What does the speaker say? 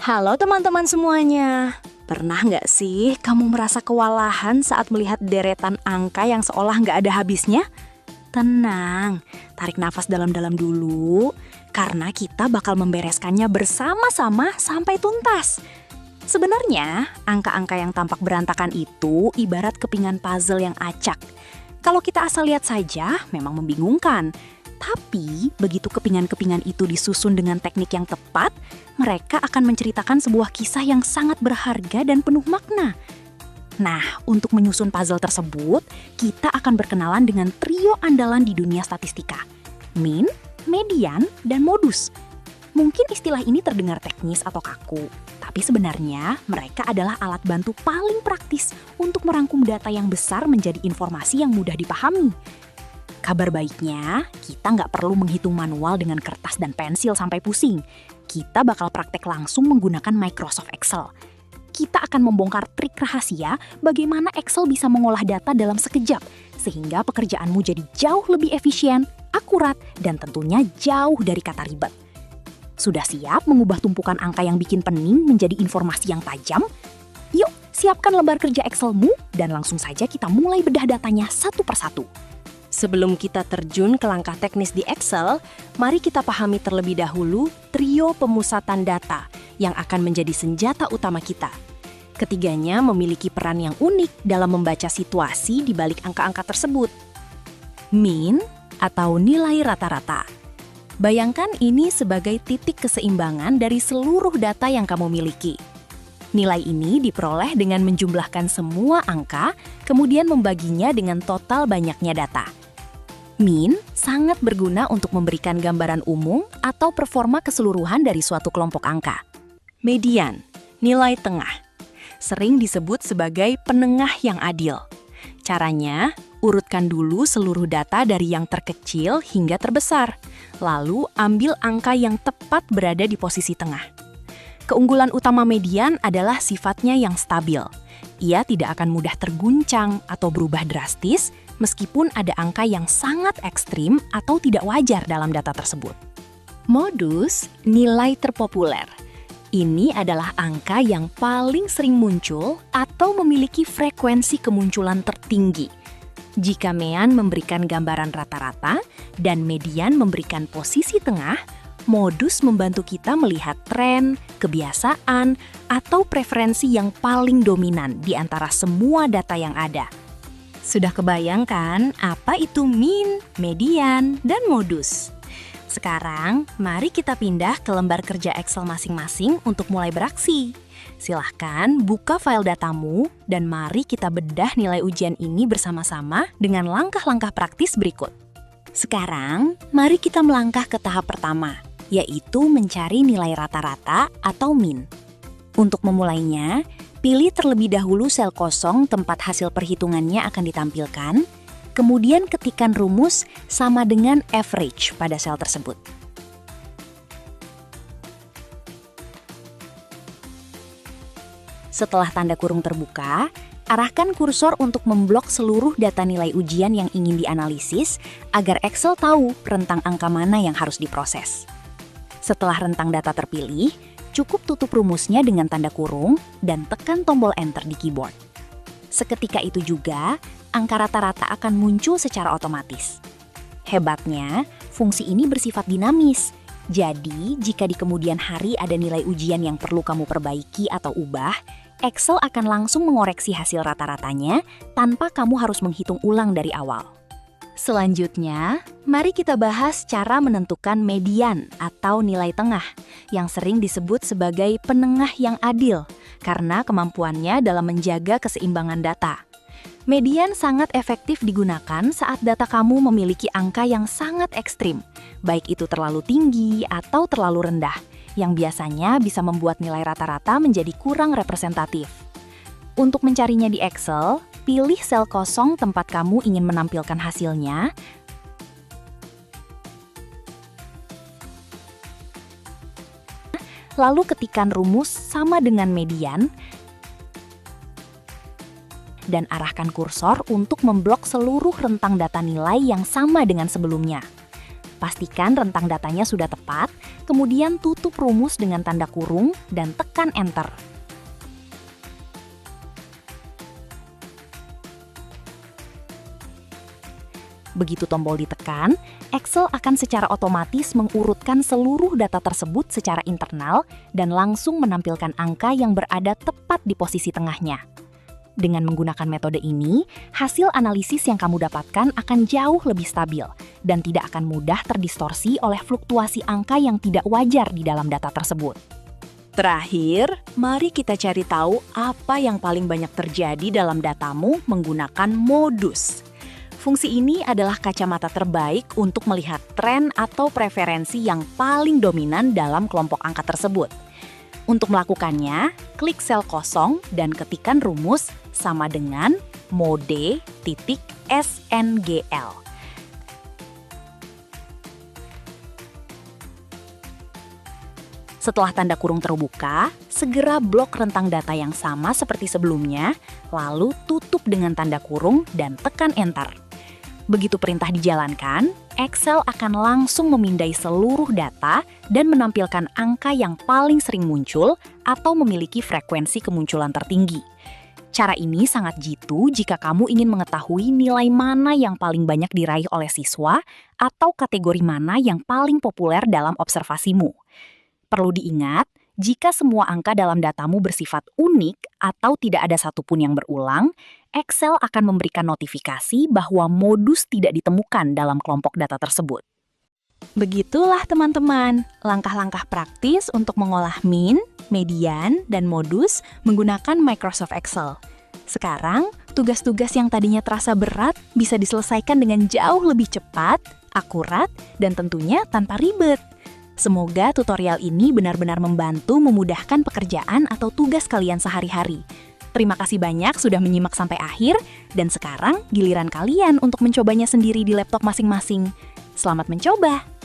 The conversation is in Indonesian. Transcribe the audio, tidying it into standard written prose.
Halo teman-teman semuanya. Pernah nggak sih kamu merasa kewalahan saat melihat deretan angka yang seolah nggak ada habisnya? Tenang, tarik nafas dalam-dalam dulu, karena kita bakal membereskannya bersama-sama sampai tuntas. Sebenarnya, angka-angka yang tampak berantakan itu ibarat kepingan puzzle yang acak. Kalau kita asal lihat saja, memang membingungkan. Tapi, begitu kepingan-kepingan itu disusun dengan teknik yang tepat, mereka akan menceritakan sebuah kisah yang sangat berharga dan penuh makna. Nah, untuk menyusun puzzle tersebut, kita akan berkenalan dengan trio andalan di dunia statistika. Mean, median, dan modus. Mungkin istilah ini terdengar teknis atau kaku, tapi sebenarnya mereka adalah alat bantu paling praktis untuk merangkum data yang besar menjadi informasi yang mudah dipahami. Kabar baiknya, kita nggak perlu menghitung manual dengan kertas dan pensil sampai pusing. Kita bakal praktek langsung menggunakan Microsoft Excel. Kita akan membongkar trik rahasia bagaimana Excel bisa mengolah data dalam sekejap, sehingga pekerjaanmu jadi jauh lebih efisien, akurat, dan tentunya jauh dari kata ribet. Sudah siap mengubah tumpukan angka yang bikin pening menjadi informasi yang tajam? Yuk, siapkan lembar kerja Excelmu dan langsung saja kita mulai bedah datanya satu persatu. Sebelum kita terjun ke langkah teknis di Excel, mari kita pahami terlebih dahulu trio pemusatan data yang akan menjadi senjata utama kita. Ketiganya memiliki peran yang unik dalam membaca situasi di balik angka-angka tersebut. Mean atau nilai rata-rata. Bayangkan ini sebagai titik keseimbangan dari seluruh data yang kamu miliki. Nilai ini diperoleh dengan menjumlahkan semua angka, kemudian membaginya dengan total banyaknya data. Mean sangat berguna untuk memberikan gambaran umum atau performa keseluruhan dari suatu kelompok angka. Median, nilai tengah, sering disebut sebagai penengah yang adil. Caranya, urutkan dulu seluruh data dari yang terkecil hingga terbesar, lalu ambil angka yang tepat berada di posisi tengah. Keunggulan utama median adalah sifatnya yang stabil. Ia tidak akan mudah terguncang atau berubah drastis, meskipun ada angka yang sangat ekstrim atau tidak wajar dalam data tersebut. Modus, nilai terpopuler. Ini adalah angka yang paling sering muncul atau memiliki frekuensi kemunculan tertinggi. Jika mean memberikan gambaran rata-rata dan median memberikan posisi tengah, modus membantu kita melihat tren, kebiasaan, atau preferensi yang paling dominan di antara semua data yang ada. Sudah kebayangkan apa itu mean, median, dan modus? Sekarang, mari kita pindah ke lembar kerja Excel masing-masing untuk mulai beraksi. Silahkan buka file datamu dan mari kita bedah nilai ujian ini bersama-sama dengan langkah-langkah praktis berikut. Sekarang, mari kita melangkah ke tahap pertama, yaitu mencari nilai rata-rata atau mean. Untuk memulainya, pilih terlebih dahulu sel kosong tempat hasil perhitungannya akan ditampilkan, kemudian ketikkan rumus sama dengan average pada sel tersebut. Setelah tanda kurung terbuka, arahkan kursor untuk memblok seluruh data nilai ujian yang ingin dianalisis agar Excel tahu rentang angka mana yang harus diproses. Setelah rentang data terpilih, cukup tutup rumusnya dengan tanda kurung dan tekan tombol Enter di keyboard. Seketika itu juga, angka rata-rata akan muncul secara otomatis. Hebatnya, fungsi ini bersifat dinamis. Jadi, jika di kemudian hari ada nilai ujian yang perlu kamu perbaiki atau ubah, Excel akan langsung mengoreksi hasil rata-ratanya tanpa kamu harus menghitung ulang dari awal. Selanjutnya, mari kita bahas cara menentukan median atau nilai tengah, yang sering disebut sebagai penengah yang adil, karena kemampuannya dalam menjaga keseimbangan data. Median sangat efektif digunakan saat data kamu memiliki angka yang sangat ekstrim, baik itu terlalu tinggi atau terlalu rendah, yang biasanya bisa membuat nilai rata-rata menjadi kurang representatif. Untuk mencarinya di Excel, pilih sel kosong tempat kamu ingin menampilkan hasilnya, lalu ketikkan rumus sama dengan median, dan arahkan kursor untuk memblok seluruh rentang data nilai yang sama dengan sebelumnya. Pastikan rentang datanya sudah tepat, kemudian tutup rumus dengan tanda kurung dan tekan Enter. Begitu tombol ditekan, Excel akan secara otomatis mengurutkan seluruh data tersebut secara internal dan langsung menampilkan angka yang berada tepat di posisi tengahnya. Dengan menggunakan metode ini, hasil analisis yang kamu dapatkan akan jauh lebih stabil dan tidak akan mudah terdistorsi oleh fluktuasi angka yang tidak wajar di dalam data tersebut. Terakhir, mari kita cari tahu apa yang paling banyak terjadi dalam datamu menggunakan modus. Fungsi ini adalah kacamata terbaik untuk melihat tren atau preferensi yang paling dominan dalam kelompok angka tersebut. Untuk melakukannya, klik sel kosong dan ketikkan rumus sama dengan mode.SNGL. Setelah tanda kurung terbuka, segera blok rentang data yang sama seperti sebelumnya, lalu tutup dengan tanda kurung dan tekan Enter. Begitu perintah dijalankan, Excel akan langsung memindai seluruh data dan menampilkan angka yang paling sering muncul atau memiliki frekuensi kemunculan tertinggi. Cara ini sangat jitu jika kamu ingin mengetahui nilai mana yang paling banyak diraih oleh siswa atau kategori mana yang paling populer dalam observasimu. Perlu diingat, jika semua angka dalam datamu bersifat unik atau tidak ada satupun yang berulang, Excel akan memberikan notifikasi bahwa modus tidak ditemukan dalam kelompok data tersebut. Begitulah teman-teman, langkah-langkah praktis untuk mengolah min, median, dan modus menggunakan Microsoft Excel. Sekarang, tugas-tugas yang tadinya terasa berat bisa diselesaikan dengan jauh lebih cepat, akurat, dan tentunya tanpa ribet. Semoga tutorial ini benar-benar membantu memudahkan pekerjaan atau tugas kalian sehari-hari. Terima kasih banyak sudah menyimak sampai akhir, dan sekarang giliran kalian untuk mencobanya sendiri di laptop masing-masing. Selamat mencoba!